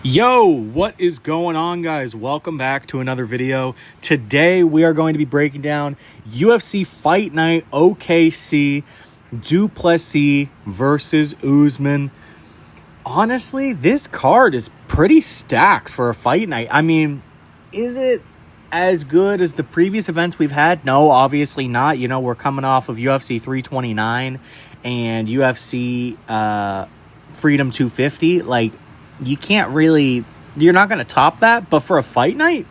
Yo, what is going on, guys? Welcome back to another video. Today we are going to be breaking down UFC Fight Night OKC, DuPlessis versus Usman. Honestly, this card is pretty stacked for a fight night. I mean, is it as good as the previous events we've had? No, obviously not. You know, we're coming off of UFC 329 and UFC Freedom 250. Like, you can't really, you're not going to top that. But for a fight night,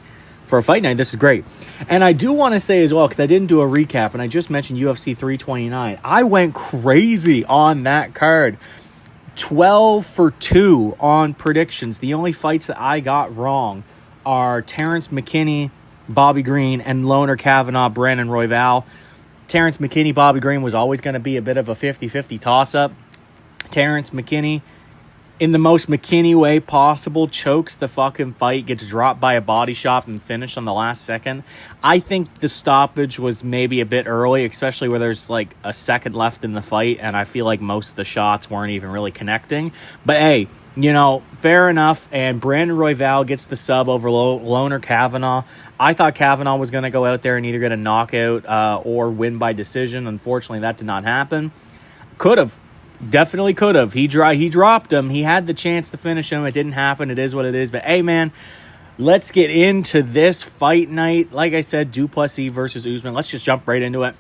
this is great. And I do want to say as well, because I didn't do a recap and I just mentioned UFC 329. I went crazy on that card. 12 for 2 on predictions. The only fights that I got wrong are Terrence McKinney, Bobby Green, and Loner Kavanaugh, Brandon Royval. Terrence McKinney, Bobby Green was always going to be a bit of a 50-50 toss-up. Terrence McKinney, in the most McKinney way possible, chokes the fucking fight, gets dropped by a body shot and finished on the last second. I think the stoppage was maybe a bit early, especially where there's like a second left in the fight, and I feel like most of the shots weren't even really connecting. But hey, you know, fair enough, and Brandon Royval gets the sub over Loner Kavanaugh. I thought Kavanaugh was going to go out there and either get a knockout or win by decision. Unfortunately, that did not happen. Could have. Definitely could have. He dropped him. He had the chance to finish him. It didn't happen. It is what it is. But hey, man, let's get into this fight night. Like I said, DuPlessis versus Usman. Let's just jump right into it.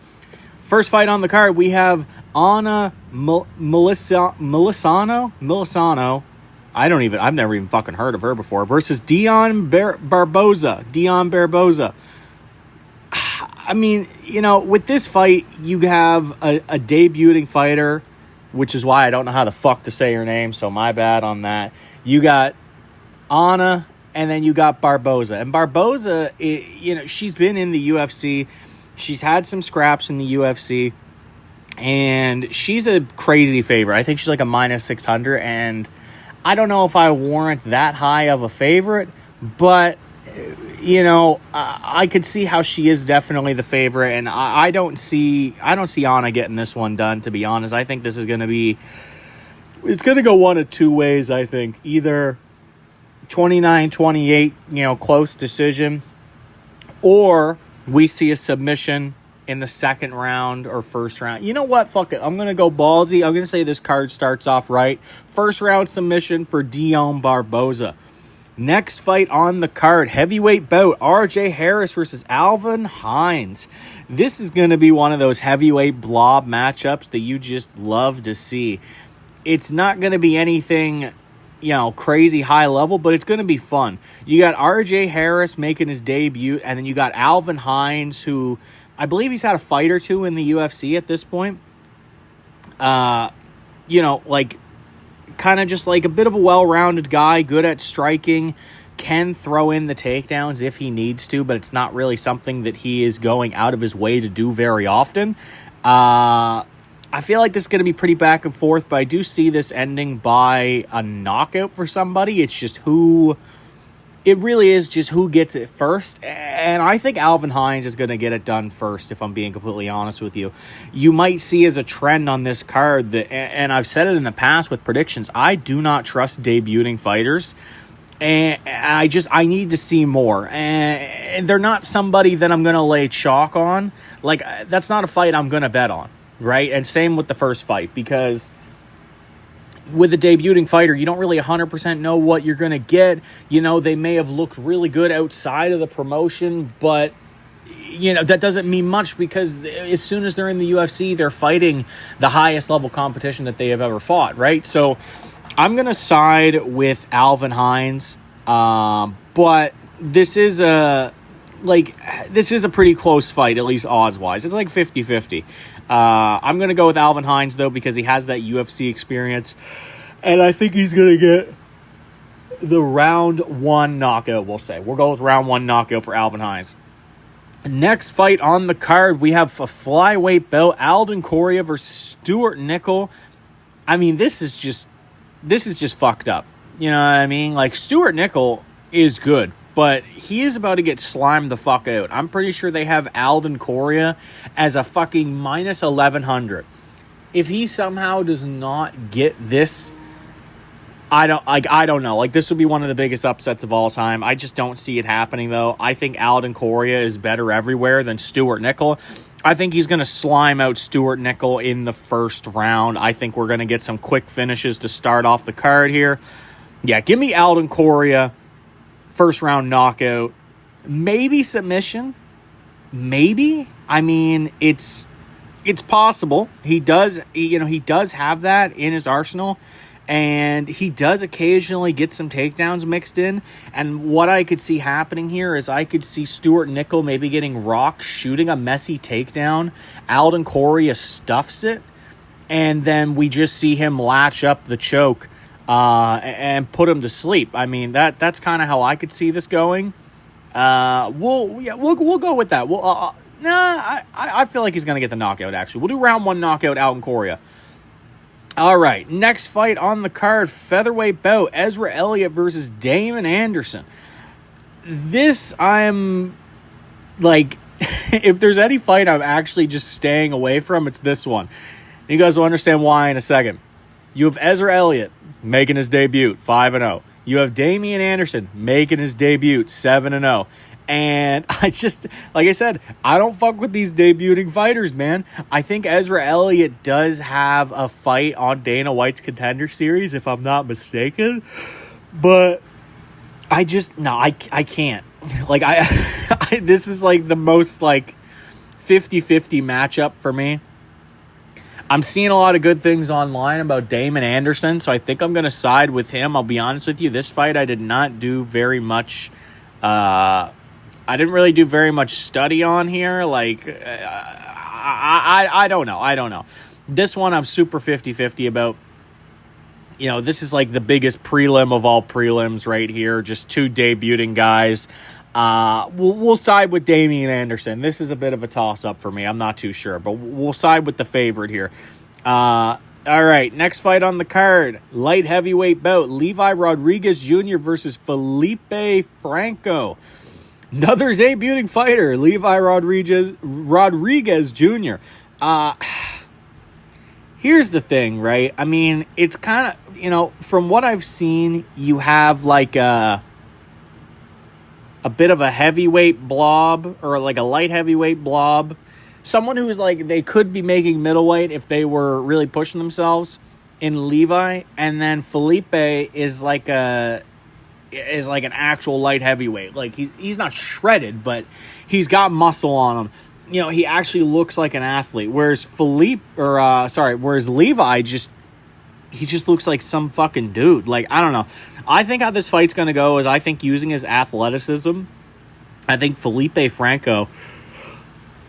First fight on the card, we have Anna Miliciano. I've never even fucking heard of her before. Versus Barboza. I mean, you know, with this fight, you have a debuting fighter, which is why I don't know how the fuck to say her name, so my bad on that. You got Anna, and then you got Barboza. And Barboza, you know, she's been in the UFC. She's had some scraps in the UFC, and she's a crazy favorite. I think she's like a minus 600, and I don't know if I warrant that high of a favorite, but you know, I could see how she is definitely the favorite, and I don't see Anna getting this one done, to be honest. I think this is going to be, it's going to go one of two ways, I think. Either 29-28, you know, close decision, or we see a submission in the second round or first round. You know what? Fuck it. I'm going to go ballsy. I'm going to say this card starts off right. First round submission for Dion Barboza. Next fight on the card, heavyweight bout, RJ Harris versus Alvin Hines. This is going to be one of those heavyweight blob matchups that you just love to see. It's not going to be anything, you know, crazy high level, but it's going to be fun. You got RJ Harris making his debut, and then you got Alvin Hines, who I believe he's had a fight or two in the UFC at this point. You know, like, kind of just like a bit of a well-rounded guy, good at striking, can throw in the takedowns if he needs to, but it's not really something that he is going out of his way to do very often. I feel like this is going to be pretty back and forth, but I do see this ending by a knockout for somebody. It's just it really is just who gets it first. And I think Alvin Hines is going to get it done first, if I'm being completely honest with you. You might see as a trend on this card that, and I've said it in the past with predictions, I do not trust debuting fighters. And I need to see more. And they're not somebody that I'm going to lay chalk on. Like, that's not a fight I'm going to bet on, right? And same with the first fight, because with a debuting fighter, you don't really 100% know what you're going to get. You know, they may have looked really good outside of the promotion, but, you know, that doesn't mean much, because as soon as they're in the UFC, they're fighting the highest level competition that they have ever fought, right? So I'm going to side with Alvin Hines, but this is a pretty close fight, at least odds-wise. It's like 50-50. I'm going to go with Alvin Hines, though, because he has that UFC experience, and I think he's going to get the round one knockout, we'll say. We'll go with round one knockout for Alvin Hines. Next fight on the card, we have a flyweight bout, Alden Correa versus Stuart Nickel. I mean, this is just fucked up. You know what I mean? Like, Stuart Nickel is good, but he is about to get slimed the fuck out. I'm pretty sure they have Alden Correa as a fucking minus 1,100. If he somehow does not get this, I don't know. Like, this would be one of the biggest upsets of all time. I just don't see it happening, though. I think Alden Correa is better everywhere than Stuart Nickel. I think he's going to slime out Stuart Nickel in the first round. I think we're going to get some quick finishes to start off the card here. Yeah, give me Alden Correa, first round knockout. Maybe submission. Maybe. I mean, it's possible. He does have that in his arsenal. And he does occasionally get some takedowns mixed in. And what I could see happening here is I could see Stuart Nickel maybe getting rocked, shooting a messy takedown. Alden Correa stuffs it. And then we just see him latch up the choke and put him to sleep. I mean, that's kind of how I could see this going. We'll go with that. I feel like he's going to get the knockout, actually. We'll do round 1 knockout, Alden Correa. All right, next fight on the card, featherweight bout, Ezra Elliott versus Damon Anderson. This, I'm, like, if there's any fight I'm actually just staying away from, it's this one. You guys will understand why in a second. You have Ezra Elliott making his debut, 5-0. You have Damian Anderson making his debut, 7-0. And I just, like I said, I don't fuck with these debuting fighters, man. I think Ezra Elliott does have a fight on Dana White's Contender Series, if I'm not mistaken. But I can't. Like, this is like the most like 50-50 matchup for me. I'm seeing a lot of good things online about Damon Anderson, so I think I'm going to side with him. I'll be honest with you. This fight I did not do very much I didn't really do very much study on here. Like, I don't know. This one I'm super 50-50 about. You know, this is like the biggest prelim of all prelims right here. Just 2 debuting guys. We'll side with Damian Anderson. This is a bit of a toss-up for me. I'm not too sure, but we'll side with the favorite here. All right, next fight on the card. Light heavyweight bout. Levi Rodriguez Jr. versus Felipe Franco. Another debuting fighter, Levi Rodriguez Jr. Here's the thing, right? I mean, it's kind of, you know, from what I've seen, you have like a bit of a heavyweight blob or like a light heavyweight blob. Someone who's like, they could be making middleweight if they were really pushing themselves in Levi. And then Felipe is like an actual light heaviveight. Like he's not shredded, but he's got muscle on him. You know, he actually looks like an athlete. Whereas Levi he just looks like some fucking dude. Like, I don't know. I think how this fight's going to go is I think using his athleticism, I think Felipe Franco.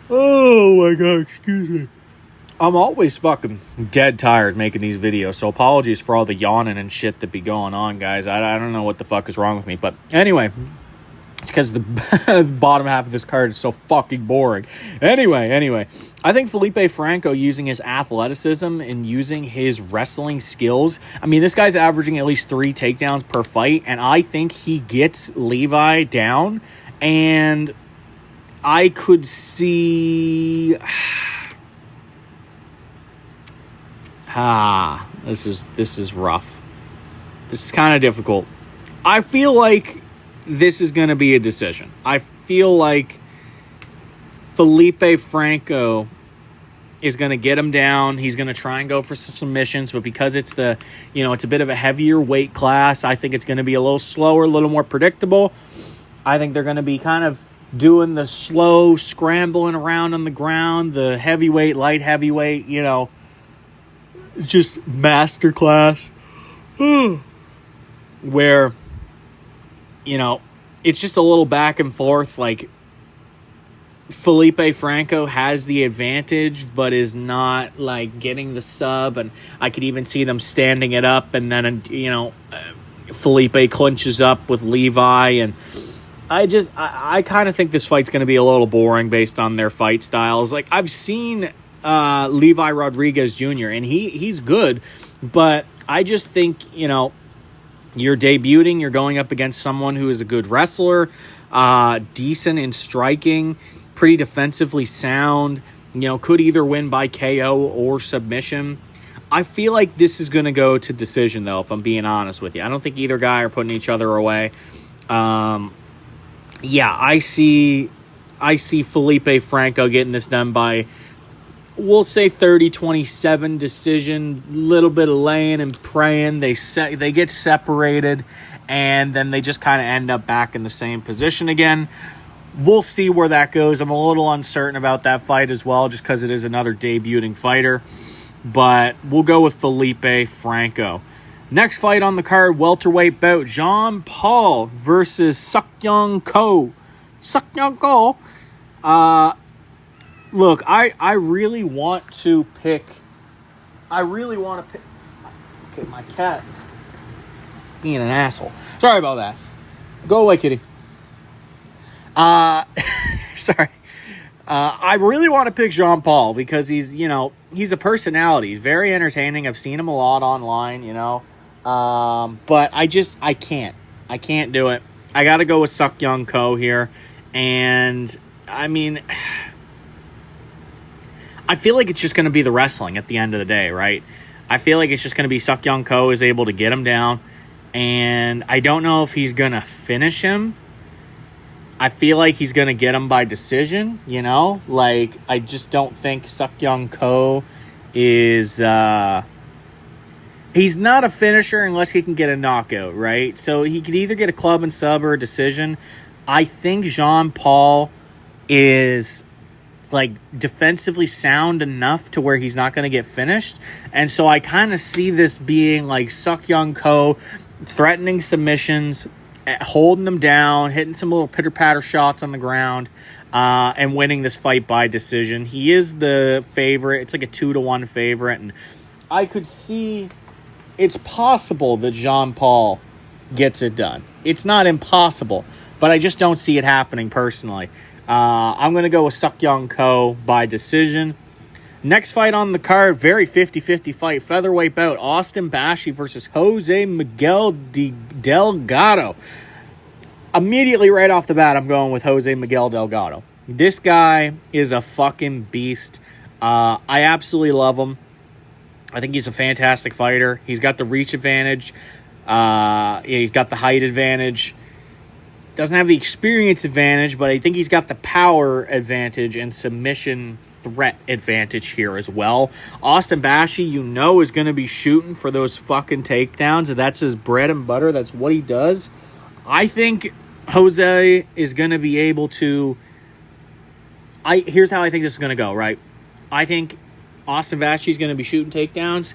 Oh my God, excuse me. I'm always fucking dead tired making these videos, so apologies for all the yawning and shit that be going on, guys. I don't know what the fuck is wrong with me, but anyway, it's because the bottom half of this card is so fucking boring. Anyway, I think Felipe Franco, using his athleticism and using his wrestling skills, I mean, this guy's averaging at least 3 takedowns per fight, and I think he gets Levi down, and I could see... this is rough. This is kind of difficult. I feel like this is going to be a decision. I feel like Felipe Franco is going to get him down. He's going to try and go for some submissions, but because it's it's a bit of a heavier weight class, I think it's going to be a little slower, a little more predictable. I think they're going to be kind of doing the slow scrambling around on the ground, the heavyweight, light heavyweight, just masterclass where, it's just a little back and forth. Like, Felipe Franco has the advantage, but is not like getting the sub. And I could even see them standing it up. And then, Felipe clinches up with Levi. And I kind of think this fight's going to be a little boring based on their fight styles. Like, I've seen Levi Rodriguez Jr., and he's good, but I just think, you're debuting, you're going up against someone who is a good wrestler, decent in striking, pretty defensively sound, could either win by KO or submission. I feel like this is going to go to decision, though, if I'm being honest with you. I don't think either guy are putting each other away. I see Felipe Franco getting this done by, we'll say 30-27 decision, little bit of laying and praying. They get separated, and then they just kind of end up back in the same position again. We'll see where that goes. I'm a little uncertain about that fight as well, just because it is another debuting fighter. But we'll go with Felipe Franco. Next fight on the card, welterweight bout, Jean Paul versus Seokyoung Ko. Seokyoung Ko. Look, I really want to pick. Okay, my cat is being an asshole. Sorry about that. Go away, kitty. Sorry. I really want to pick Jean Paul because he's a personality. He's very entertaining. I've seen him a lot online, but I can't. I can't do it. I got to go with Seokyoung Ko here. And, I mean, I feel like it's just going to be the wrestling at the end of the day, right? I feel like it's just going to be Seokyoung Ko is able to get him down. And I don't know if he's going to finish him. I feel like he's going to get him by decision, I just don't think Seokyoung Ko is... he's not a finisher unless he can get a knockout, right? So he could either get a club and sub or a decision. I think Jean Paul is, defensively sound enough to where he's not going to get finished. And so I kind of see this being Seokyoung Ko threatening submissions, holding them down, hitting some little pitter-patter shots on the ground, and winning this fight by decision. He is the favorite. It's a 2-1 favorite, and I could see it's possible that Jean Paul gets it done. It's not impossible, but I just don't see it happening personally. I'm going to go with Seokyoung Ko by decision. Next fight on the card, very 50-50 fight, featherweight bout, Austin Bashi versus Jose Miguel Delgado. Immediately right off the bat, I'm going with Jose Miguel Delgado. This guy is a fucking beast. I absolutely love him. I think he's a fantastic fighter. He's got the reach advantage. He's got the height advantage. Doesn't have the experience advantage, but I think he's got the power advantage and submission threat advantage here as well. Austin Bashi, is going to be shooting for those fucking takedowns. That's his bread and butter. That's what he does. I think Jose is going to be able to... Here's how I think this is going to go, right? I think Austin Bashi is going to be shooting takedowns.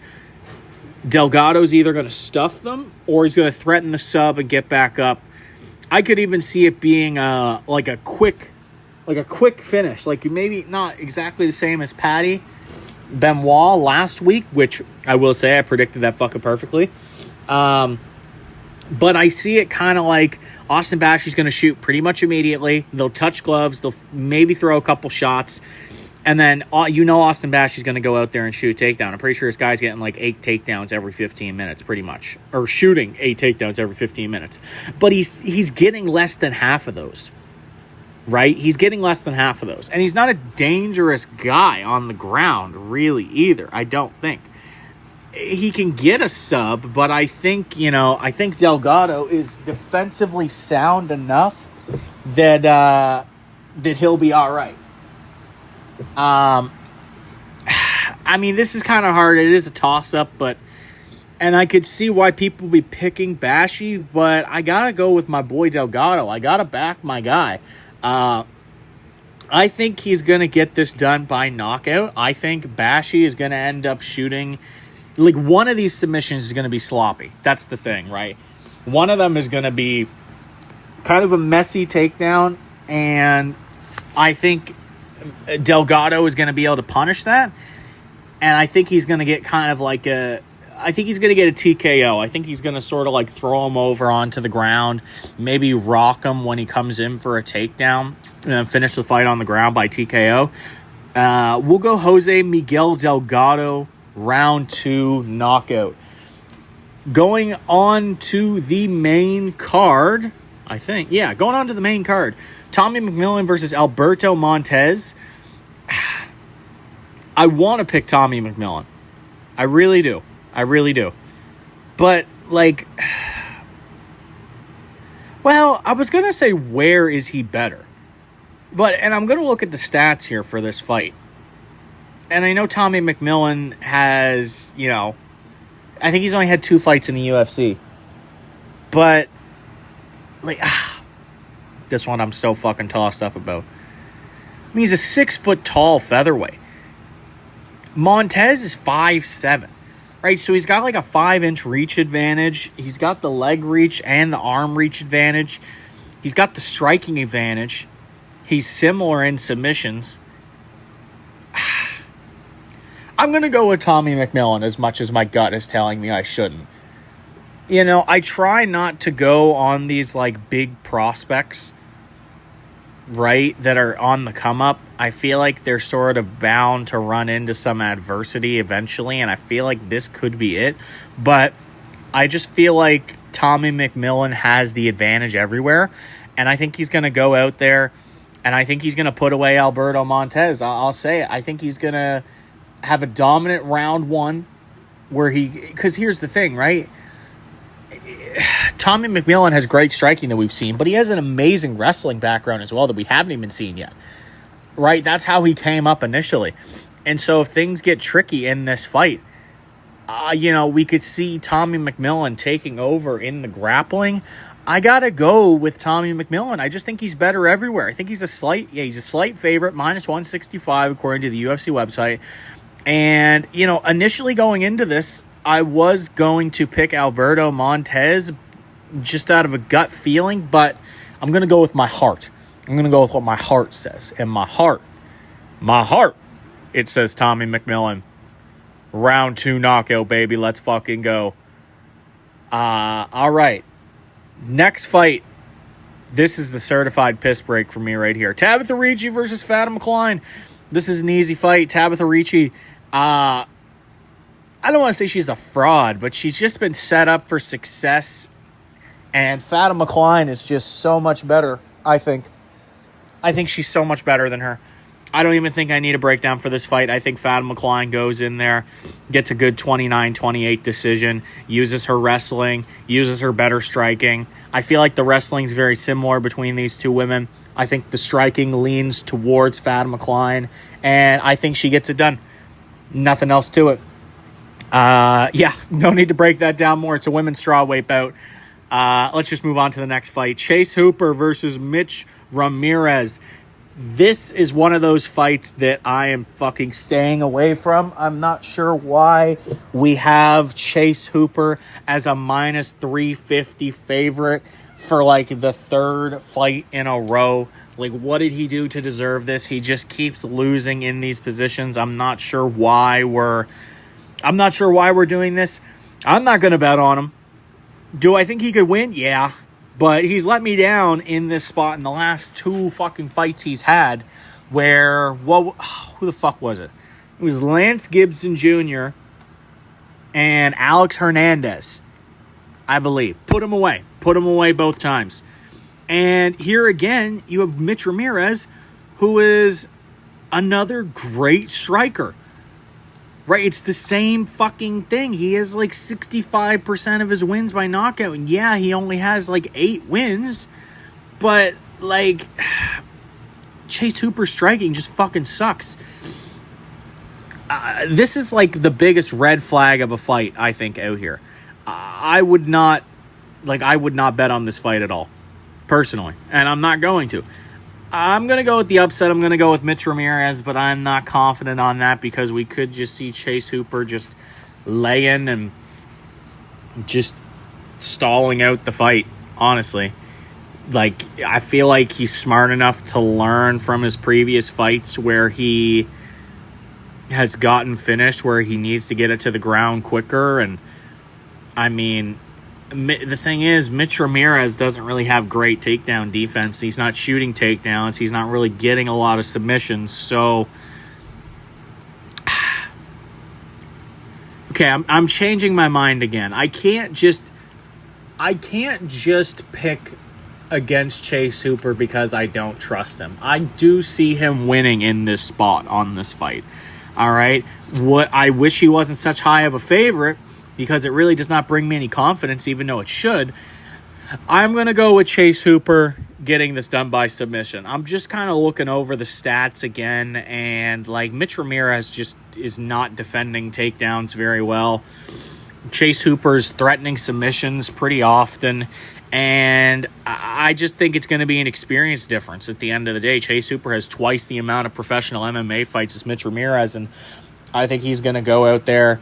Delgado's either going to stuff them or he's going to threaten the sub and get back up. I could even see it being a quick finish, maybe not exactly the same as Patty Benoit last week, which I will say I predicted that fucking perfectly. But I see it kind of like Austin Bashi's going to shoot pretty much immediately. They'll touch gloves. They'll maybe throw a couple shots. And then, Austin Bashi's going to go out there and shoot a takedown. I'm pretty sure this guy's getting 8 takedowns every 15 minutes, pretty much. Or shooting 8 takedowns every 15 minutes. But he's getting less than half of those. Right? He's getting less than half of those. And he's not a dangerous guy on the ground, really, either. I don't think. He can get a sub, but I think Delgado is defensively sound enough that he'll be all right. This is kind of hard. It is a toss-up, and I could see why people be picking Bashi, but I gotta go with my boy Delgado. I gotta back my guy. I think he's gonna get this done by knockout. I think Bashi is gonna end up shooting... one of these submissions is gonna be sloppy. That's the thing, right? One of them is gonna be kind of a messy takedown, and I think Delgado is going to be able to punish that, and I think he's going to get kind of I think he's going to get a TKO. I think he's going to sort of throw him over onto the ground, maybe rock him when he comes in for a takedown, and then finish the fight on the ground by TKO. We'll go Jose Miguel Delgado, round 2 knockout. Going on to the main card, going on to the main card. Tommy McMillan versus Alberto Montez. I want to pick Tommy McMillan. I really do. I really do. But, like, well, I was going to say, where is he better? And I'm going to look at the stats here for this fight. And I know Tommy McMillan has, I think he's only had 2 fights in the UFC. But, like, this one I'm so fucking tossed up about. I mean, he's a 6-foot-tall featherweight. Montez is 5'7", right? So he's got like a 5-inch reach advantage. He's got the leg reach and the arm reach advantage. He's got the striking advantage. He's similar in submissions. I'm going to go with Tommy McMillan as much as my gut is telling me I shouldn't. I try not to go on these like big prospects, right, that are on the come up. I feel like they're sort of bound to run into some adversity eventually, and I feel like this could be it. But I just feel like Tommy McMillan has the advantage everywhere, and I think he's going to go out there, and I think he's going to put away Alberto Montez. I'll say it. I think he's going to have a dominant round 1 because here's the thing, right? Tommy McMillan has great striking that we've seen, but he has an amazing wrestling background as well that we haven't even seen yet, right? That's how he came up initially. And so if things get tricky in this fight, we could see Tommy McMillan taking over in the grappling. I got to go with Tommy McMillan. I just think he's better everywhere. I think he's a slight favorite, -165 according to the UFC website. And, initially going into this, I was going to pick Alberto Montez just out of a gut feeling, but I'm going to go with my heart. I'm going to go with what my heart says. And my heart, it says Tommy McMillan. Round 2 knockout, baby. Let's fucking go. All right. Next fight. This is the certified piss break for me right here. Tabitha Ricci versus Fatima Klein. This is an easy fight. Tabitha Ricci, I don't want to say she's a fraud, but she's just been set up for success. And Fatima Klein is just so much better, I think. I think she's so much better than her. I don't even think I need a breakdown for this fight. I think Fatima Klein goes in there, gets a good 29-28 decision, uses her wrestling, uses her better striking. I feel like the wrestling's very similar between these two women. I think the striking leans towards Fatima Klein, and I think she gets it done. Nothing else to it. No need to break that down more. It's a women's strawweight bout. Let's just move on to the next fight. Chase Hooper versus Mitch Ramirez. This is one of those fights that I am fucking staying away from. I'm not sure why we have Chase Hooper as a -350 favorite for like the 3rd fight in a row. Like, what did he do to deserve this? He just keeps losing in these positions. I'm not sure why we're doing this. I'm not going to bet on him. Do I think he could win? Yeah. But he's let me down in this spot in the last 2 fucking fights he's had where, who the fuck was it? It was Lance Gibson Jr. and Alex Hernandez, I believe. Put him away both times. And here again, you have Mitch Ramirez, who is another great striker. Right, it's the same fucking thing. He has like 65% of his wins by knockout. And yeah, he only has like 8 wins. But like, Chase Hooper's striking just fucking sucks. This is like the biggest red flag of a fight, I think, out here. I would not bet on this fight at all, personally. And I'm not going to. I'm going to go with the upset. I'm going to go with Mitch Ramirez, but I'm not confident on that because we could just see Chase Hooper just laying and just stalling out the fight, honestly. Like, I feel like he's smart enough to learn from his previous fights where he has gotten finished, where he needs to get it to the ground quicker. And, I mean, the thing is, Mitch Ramirez doesn't really have great takedown defense. He's not shooting takedowns. He's not really getting a lot of submissions. So, okay, I'm changing my mind again. I can't just pick against Chase Hooper because I don't trust him. I do see him winning in this spot on this fight. All right. What I wish he wasn't such high of a favorite because it really does not bring me any confidence, even though it should. I'm going to go with Chase Hooper getting this done by submission. I'm just kind of looking over the stats again, and like Mitch Ramirez just is not defending takedowns very well. Chase Hooper's threatening submissions pretty often, and I just think it's going to be an experience difference at the end of the day. Chase Hooper has twice the amount of professional MMA fights as Mitch Ramirez, and I think he's going to go out there.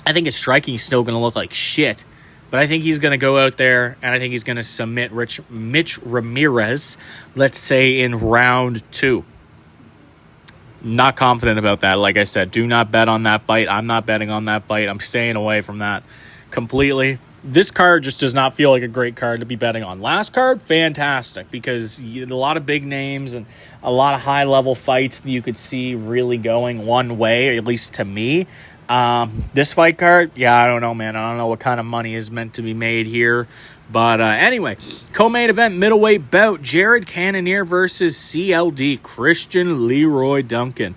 I think his striking is still going to look like shit, but I think he's going to go out there, and I think he's going to submit Mitch Ramirez, let's say in round 2. Not confident about that. Like I said, do not bet on that fight. I'm not betting on that fight. I'm staying away from that completely. This card just does not feel like a great card to be betting on. Last card, fantastic, because you had a lot of big names and a lot of high-level fights that you could see really going one way, at least to me. This fight card, yeah, I don't know, man. I don't know what kind of money is meant to be made here. But anyway, co-main event middleweight bout, Jared Cannonier versus CLD, Christian Leroy Duncan.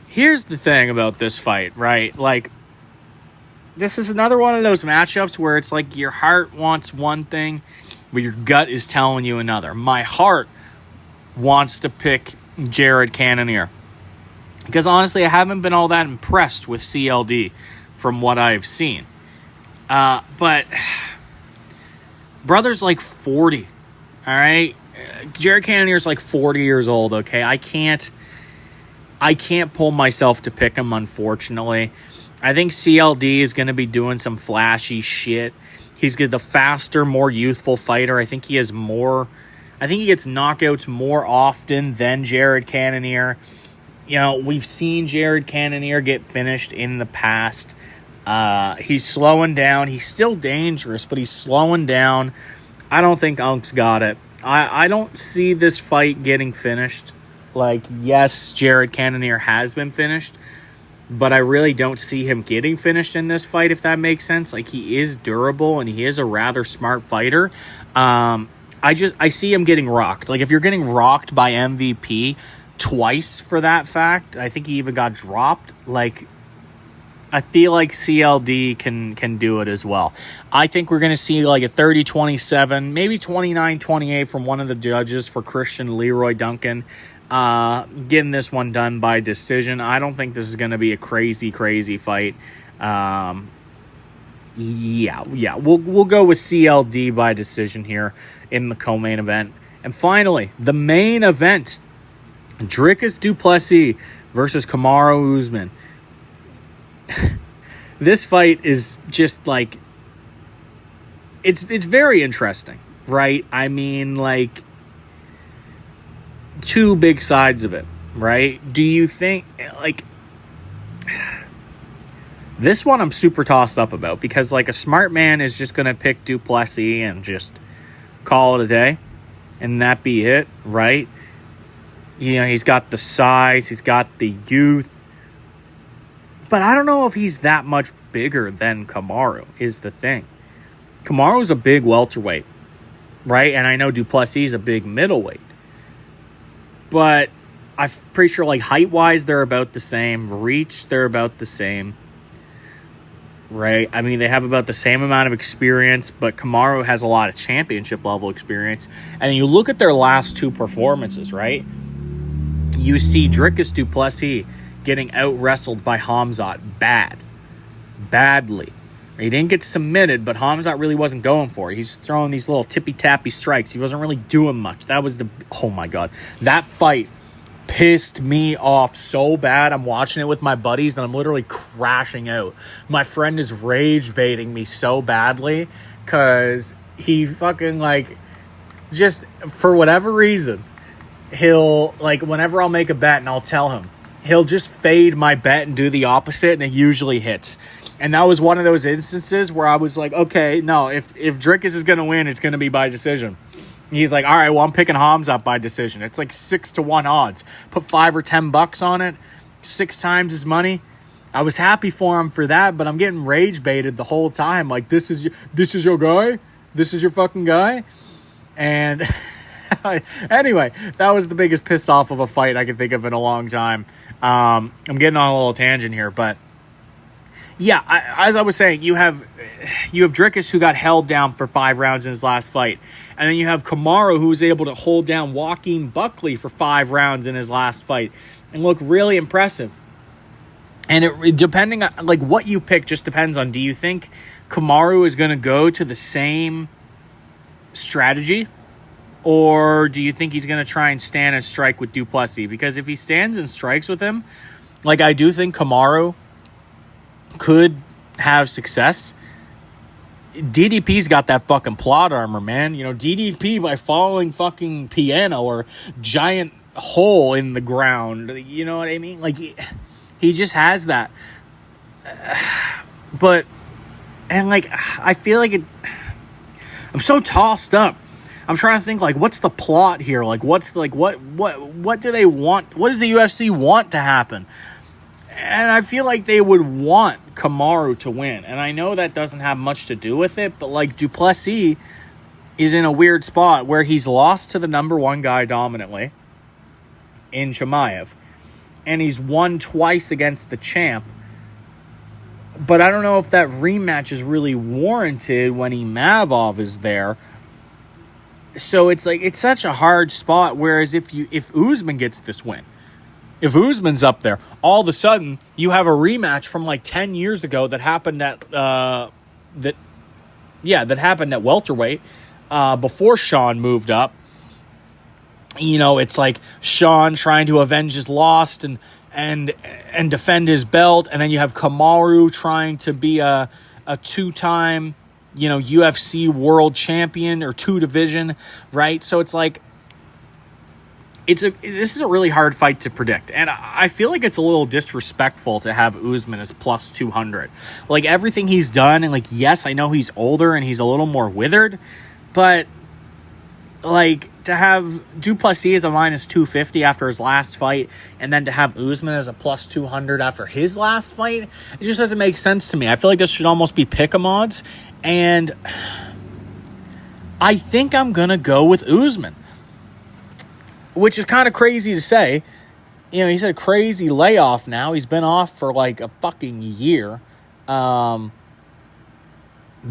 Here's the thing about this fight, right? Like, this is another one of those matchups where it's like your heart wants one thing, but your gut is telling you another. My heart wants to pick Jared Cannonier, because honestly, I haven't been all that impressed with CLD from what I've seen. But brother's like 40, all right? Jared Cannonier's like 40 years old, okay? I can't pull myself to pick him, unfortunately. I think CLD is going to be doing some flashy shit. He's the faster, more youthful fighter. I think he gets knockouts more often than Jared Cannonier. You know, we've seen Jared Cannonier get finished in the past. He's slowing down. He's still dangerous, but he's slowing down. I don't think Unk's got it. I don't see this fight getting finished. Like, yes, Jared Cannonier has been finished, but I really don't see him getting finished in this fight, if that makes sense. Like, he is durable, and he is a rather smart fighter. I see him getting rocked. Like, if you're getting rocked by MVP twice for that fact, I think he even got dropped. Like, I feel like CLD can do it as well. I think we're going to see like a 30-27, maybe 29-28 from one of the judges for Christian Leroy Duncan. Getting this one done by decision. I don't think this is going to be a crazy fight. Yeah, we'll go with CLD by decision here in the co-main event. And finally, the main event, DuPlessis versus Kamaru Usman. This fight is just like, it's very interesting, right? I mean, like, two big sides of it, right? Do you think, like, this one I'm super tossed up about, because like a smart man is just going to pick DuPlessis and just call it a day and that be it, right? You know, he's got the size, he's got the youth, but I don't know if he's that much bigger than Kamaru is the thing. Kamaru's a big welterweight, right? And I know DuPlessis is a big middleweight. But I'm pretty sure, like, height-wise, they're about the same. Reach, they're about the same, right? I mean, they have about the same amount of experience, but Kamaru has a lot of championship-level experience. And you look at their last two performances, right? You see DuPlessis getting out-wrestled by Hamzat badly. He didn't get submitted, but Hamzat really wasn't going for it. He's throwing these little tippy-tappy strikes. He wasn't really doing much. Oh my God. That fight pissed me off so bad. I'm watching it with my buddies, and I'm literally crashing out. My friend is rage baiting me so badly because he fucking, like, just for whatever reason, he'll, like, whenever I'll make a bet and I'll tell him, he'll just fade my bet and do the opposite, and it usually hits. And that was one of those instances where I was like, okay, no, if Drickus is going to win, it's going to be by decision. And he's like, all right, well, I'm picking Hamzat by decision. It's like 6-1 odds. Put $5 or $10 on it, 6 times his money. I was happy for him for that, but I'm getting rage baited the whole time. Like, this is your guy? This is your fucking guy? And Anyway, that was the biggest piss off of a fight I can think of in a long time. I'm getting on a little tangent here, but yeah, as I was saying, you have Drickus, who got held down for 5 rounds in his last fight. And then you have Kamaru, who was able to hold down Joaquin Buckley for 5 rounds in his last fight and look really impressive. And it depending on, like, what you pick just depends on, do you think Kamaru is going to go to the same strategy, or do you think he's going to try and stand and strike with DuPlessis? Because if he stands and strikes with him, like, I do think Kamaru could have success. DDP's got that fucking plot armor, man. You know, DDP by falling fucking piano or giant hole in the ground. You know what I mean? Like, he just has that. But, and like, I feel like I'm so tossed up. I'm trying to think, like, what's the plot here? Like, what's, like, what do they want? What does the UFC want to happen? And I feel like they would want Kamaru to win. And I know that doesn't have much to do with it, but, like, DuPlessis is in a weird spot where he's lost to the number 1 guy dominantly in Chimaev. And he's won twice against the champ. But I don't know if that rematch is really warranted when Imavov is there. So it's like, it's such a hard spot. Whereas if Usman gets this win, if Usman's up there, all of a sudden you have a rematch from like 10 years ago that happened at that happened at welterweight before Sean moved up. You know, it's like Sean trying to avenge his loss and defend his belt, and then you have Kamaru trying to be a 2-time, you know, UFC world champion or 2 division, right? So it's like, this is a really hard fight to predict. And I feel like it's a little disrespectful to have Usman as plus 200. Like, everything he's done, and, like, yes, I know he's older and he's a little more withered, but, like, to have DuPlessis as a minus 250 after his last fight, and then to have Usman as a plus 200 after his last fight, it just doesn't make sense to me. I feel like this should almost be pick-em odds, and I think I'm going to go with Usman. Which is kind of crazy to say. You know, he's had a crazy layoff now. He's been off for like a fucking year. But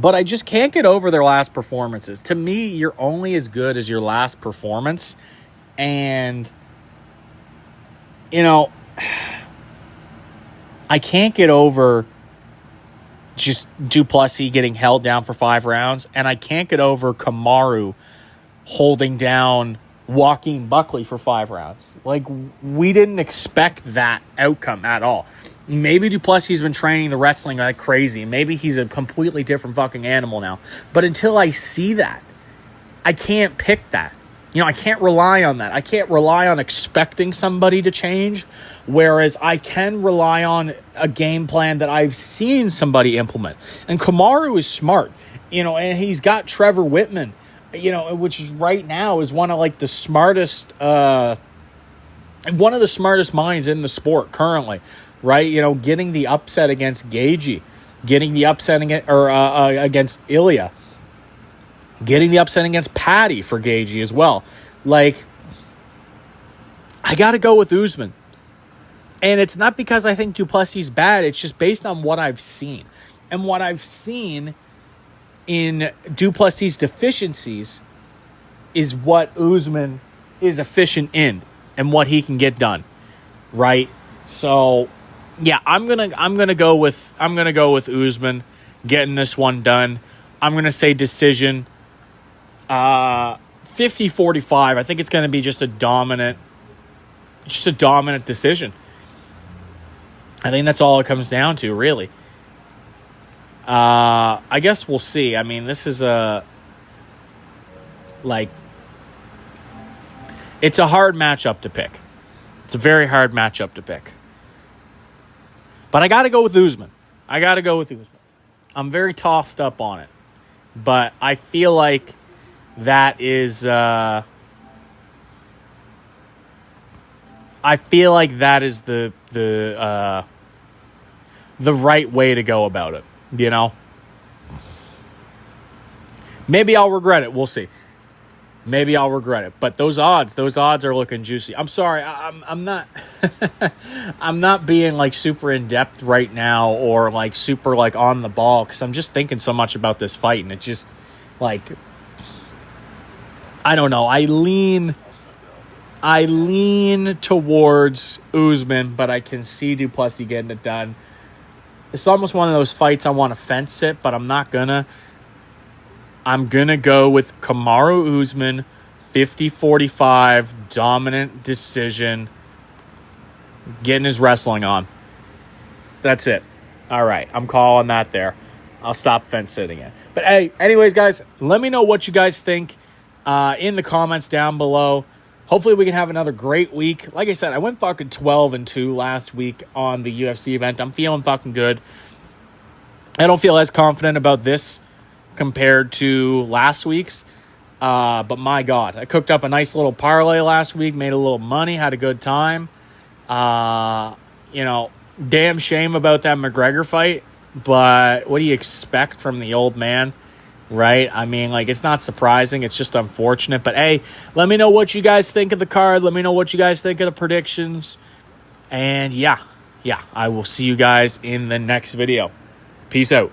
I just can't get over their last performances. To me, you're only as good as your last performance. And, you know, I can't get over just DuPlessis getting held down for 5 rounds. And I can't get over Kamaru holding down Joaquin Buckley for 5 rounds. Like, we didn't expect that outcome at all. Maybe DuPlessis has been training the wrestling like crazy. Maybe he's a completely different fucking animal now. But until I see that, I can't pick that. You know, I can't rely on that. I can't rely on expecting somebody to change, whereas I can rely on a game plan that I've seen somebody implement. And Kamaru is smart, you know, and he's got Trevor Whitman, you know, which is right now is one of like the smartest, one of the smartest minds in the sport currently, right? You know, getting the upset against Gaethje, getting the upset against Ilya, getting the upset against Patty for Gaethje as well. Like, I got to go with Usman. And it's not because I think DuPlessis is bad. It's just based on what I've seen. And what I've seen in DuPlessis' deficiencies is what Usman is efficient in and what he can get done, right? So, yeah, I'm gonna go with Usman getting this one done. I'm gonna say decision, 50-45. I think it's gonna be just a dominant decision. I think that's all it comes down to, really. I guess we'll see. I mean, this is it's a hard matchup to pick. It's a very hard matchup to pick. But I got to go with Usman. I'm very tossed up on it. But I feel like that is the right way to go about it. You know, maybe I'll regret it. We'll see. maybe I'll regret it. But those odds are looking juicy. I'm sorry, I'm not I'm not being like super in depth right now or like super like on the ball because I'm just thinking so much about this fight, and it just like I don't know. I lean towards Usman, but I can see DuPlessis getting it done. It's almost one of those fights I want to fence it, but I'm not gonna. I'm gonna go with Kamaru Usman, 50-45, dominant decision, getting his wrestling on. That's it. All right, I'm calling that there. I'll stop fence sitting it. But hey, anyways, guys, let me know what you guys think in the comments down below. Hopefully we can have another great week. Like I said, I went fucking 12-2 last week on the UFC event. I'm feeling fucking good. I don't feel as confident about this compared to last week's. But my God, I cooked up a nice little parlay last week, made a little money, had a good time. Damn shame about that McGregor fight. But what do you expect from the old man? Right? I mean, like, it's not surprising. It's just unfortunate. But, hey, let me know what you guys think of the card. Let me know what you guys think of the predictions. And, yeah, I will see you guys in the next video. Peace out.